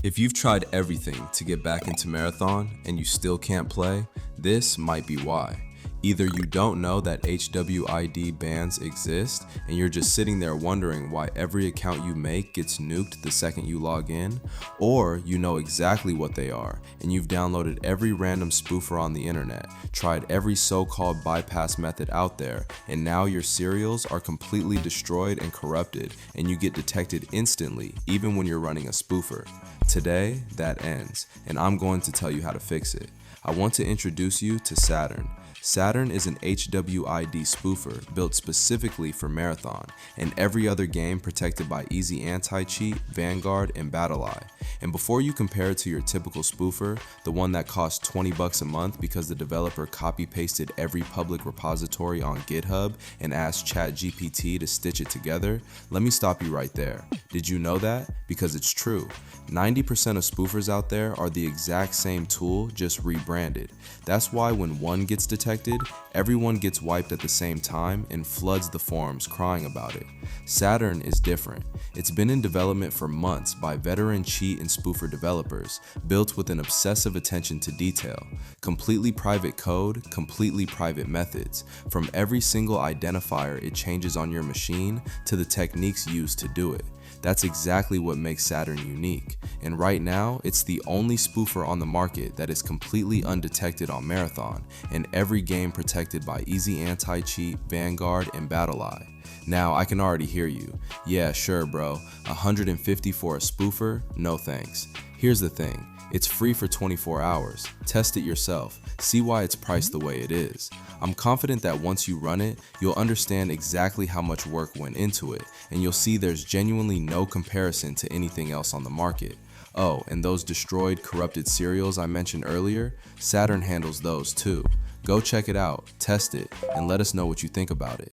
If you've tried everything to get back into Marathon and you still can't play, this might be why. Either you don't know that HWID bans exist and you're just sitting there wondering why every account you make gets nuked the second you log in, or you know exactly what they are and you've downloaded every random spoofer on the internet, tried every so-called bypass method out there, and now your serials are completely destroyed and corrupted and you get detected instantly even when you're running a spoofer. Today, that ends, and I'm going to tell you how to fix it. I want to introduce you to Saturn. Saturn is an HWID spoofer built specifically for Marathon and every other game protected by Easy Anti-Cheat, Vanguard, and BattlEye. And before you compare it to your typical spoofer, the one that costs $20 a month because the developer copy-pasted every public repository on GitHub and asked ChatGPT to stitch it together, let me stop you right there. Did you know that? Because it's true. 90% of spoofers out there are the exact same tool, just rebranded. That's why when one gets detected, everyone gets wiped at the same time and floods the forums crying about it. Saturn is different. It's been in development for months by veteran cheat and spoofer developers, built with an obsessive attention to detail. Completely private code, completely private methods, from every single identifier it changes on your machine to the techniques used to do it. That's exactly what makes Saturn unique, and right now, it's the only spoofer on the market that is completely undetected on Marathon, and every game protected by Easy Anti-Cheat, Vanguard, and BattlEye. Now, I can already hear you. Yeah, sure bro, 150 for a spoofer? No thanks. Here's the thing. It's free for 24 hours. Test it yourself. See why it's priced the way it is. I'm confident that once you run it, you'll understand exactly how much work went into it, and you'll see there's genuinely no comparison to anything else on the market. Oh, and those destroyed, corrupted serials I mentioned earlier, Saturn handles those too. Go check it out, test it, and let us know what you think about it.